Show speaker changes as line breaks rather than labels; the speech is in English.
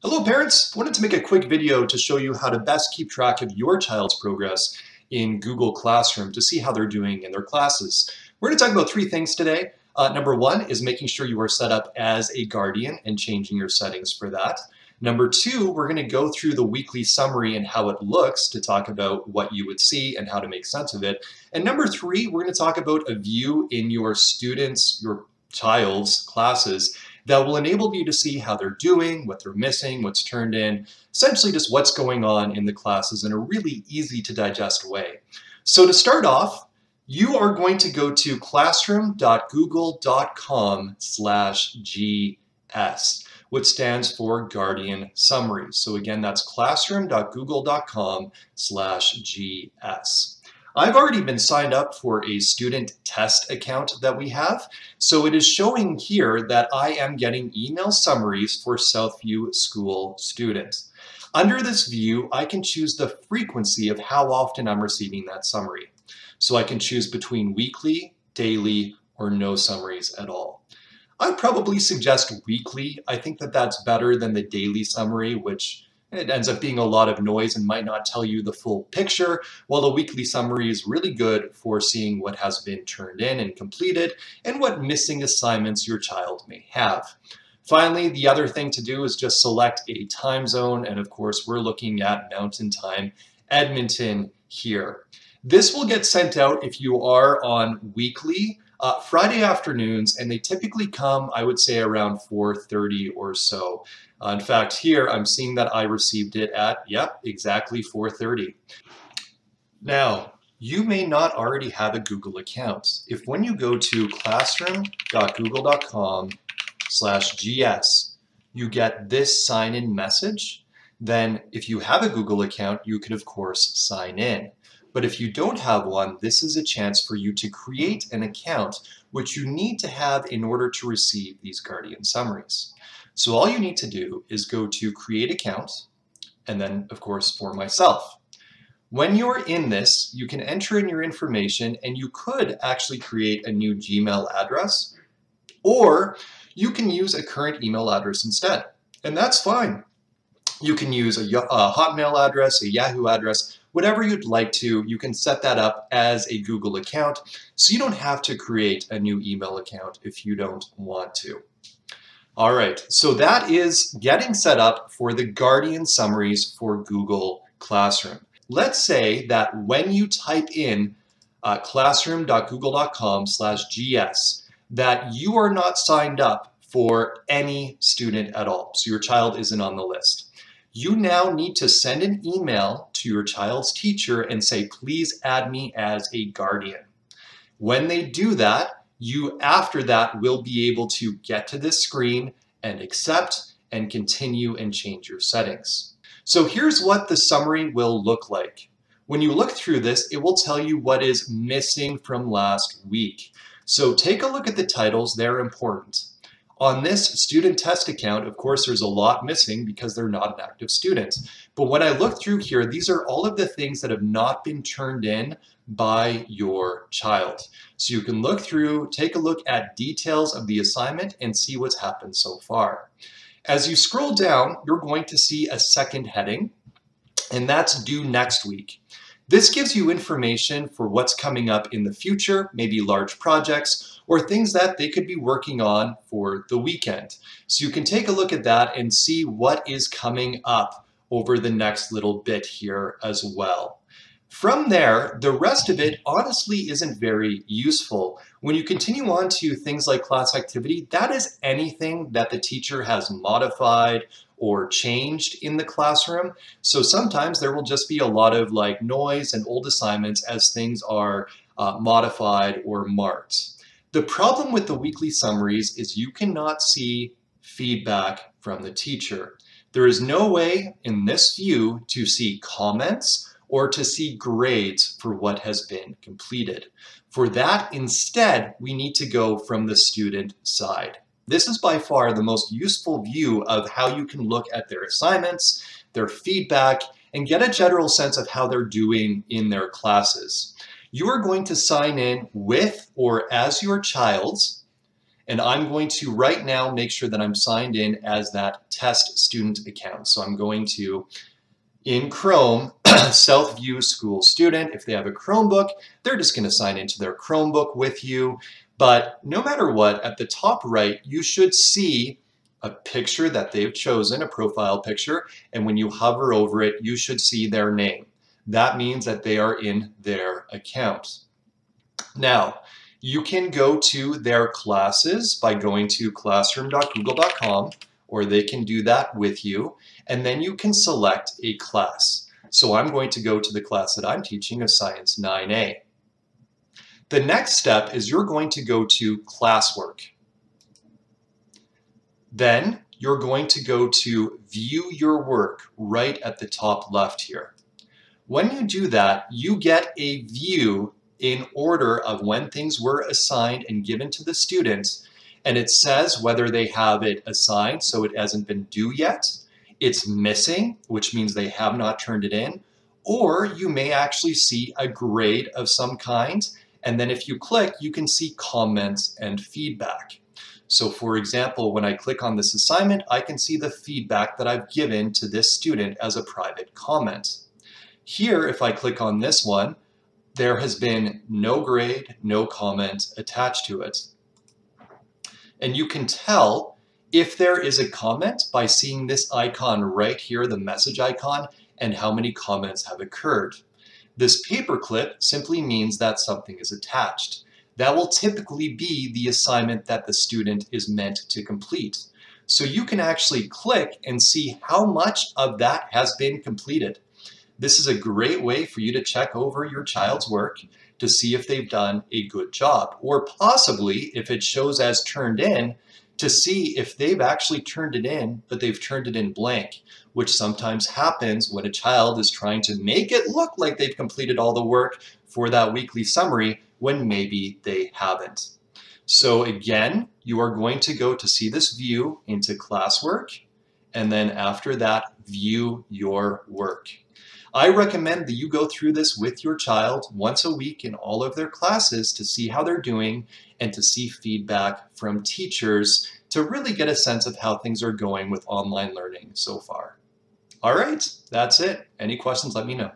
Hello parents! I wanted to make a quick video to show you how to best keep track of your child's progress in Google Classroom to see how they're doing in their classes. We're going to talk about three things today. Number one is making sure you are set up as a guardian and changing your settings for that. Number two, we're going to go through the weekly summary and how it looks to talk about what you would see and how to make sense of it. And number three, we're going to talk about a view in your child's classes that will enable you to see how they're doing, what they're missing, what's turned in, essentially just what's going on in the classes in a really easy to digest way. So to start off, you are going to go to classroom.google.com/GS, which stands for Guardian Summaries. So again, that's classroom.google.com/GS. I've already been signed up for a student test account that we have, so it is showing here that I am getting email summaries for Southview School students. Under this view, I can choose the frequency of how often I'm receiving that summary. So I can choose between weekly, daily, or no summaries at all. I'd probably suggest weekly. I think that that's better than the daily summary, which it ends up being a lot of noise and might not tell you the full picture, while the weekly summary is really good for seeing what has been turned in and completed and what missing assignments your child may have. Finally, the other thing to do is just select a time zone, and of course we're looking at Mountain Time, Edmonton here. This will get sent out if you are on weekly Friday afternoons, and they typically come, I would say, around 4:30 or so. In fact, here I'm seeing that I received it at, yep, exactly 4:30. Now, you may not already have a Google account. If when you go to classroom.google.com/GS, you get this sign-in message, then if you have a Google account, you can of course sign in. But if you don't have one, this is a chance for you to create an account, which you need to have in order to receive these Guardian summaries. So all you need to do is go to Create Account, and then of course for myself. When you're in this, you can enter in your information, and you could actually create a new Gmail address, or you can use a current email address instead, and that's fine. You can use a Hotmail address, a Yahoo address, whatever you'd like to. You can set that up as a Google account, so you don't have to create a new email account if you don't want to. All right, so that is getting set up for the Guardian summaries for Google Classroom. Let's say that when you type in classroom.google.com/GS, that you are not signed up for any student at all, so your child isn't on the list. You now need to send an email to your child's teacher and say, please add me as a guardian. When they do that, you after that will be able to get to this screen and accept and continue and change your settings. So here's what the summary will look like. When you look through this, it will tell you what is missing from last week. So take a look at the titles, they're important. On this student test account, of course, there's a lot missing because they're not an active student. But when I look through here, these are all of the things that have not been turned in by your child. So you can look through, take a look at details of the assignment and see what's happened so far. As you scroll down, you're going to see a second heading, and that's due next week. This gives you information for what's coming up in the future, maybe large projects or things that they could be working on for the weekend. So you can take a look at that and see what is coming up over the next little bit here as well. From there, the rest of it honestly isn't very useful. When you continue on to things like class activity, that is anything that the teacher has modified or changed in the classroom. So sometimes there will just be a lot of like noise and old assignments as things are modified or marked. The problem with the weekly summaries is you cannot see feedback from the teacher. There is no way in this view to see comments or to see grades for what has been completed. For that, instead, we need to go from the student side. This is by far the most useful view of how you can look at their assignments, their feedback, and get a general sense of how they're doing in their classes. You are going to sign in with or as your child's, And I'm going to right now make sure that I'm signed in as that test student account. So I'm going to, in Chrome, self-view school student. If they have a Chromebook, they're just going to sign into their Chromebook with you. But no matter what, at the top right, you should see a picture that they've chosen, a profile picture. And when you hover over it, you should see their name. That means that they are in their account. Now, you can go to their classes by going to classroom.google.com, or they can do that with you, and then you can select a class. So I'm going to go to the class that I'm teaching of Science 9A. The next step is you're going to go to classwork. Then you're going to go to view your work right at the top left here. When you do that, you get a view in order of when things were assigned and given to the students, and it says whether they have it assigned, so it hasn't been due yet, it's missing, which means they have not turned it in, or you may actually see a grade of some kind, and then if you click, you can see comments and feedback. So for example, when I click on this assignment, I can see the feedback that I've given to this student as a private comment. Here, if I click on this one, there has been no grade, no comment attached to it. And you can tell if there is a comment by seeing this icon right here, the message icon, and how many comments have occurred. This paperclip simply means that something is attached. That will typically be the assignment that the student is meant to complete. So you can actually click and see how much of that has been completed. This is a great way for you to check over your child's work to see if they've done a good job, or possibly, if it shows as turned in, to see if they've actually turned it in, but they've turned it in blank, which sometimes happens when a child is trying to make it look like they've completed all the work for that weekly summary when maybe they haven't. So again, you are going to go to see this view into classwork, and then after that, view your work. I recommend that you go through this with your child once a week in all of their classes to see how they're doing and to see feedback from teachers to really get a sense of how things are going with online learning so far. All right, that's it. Any questions, let me know.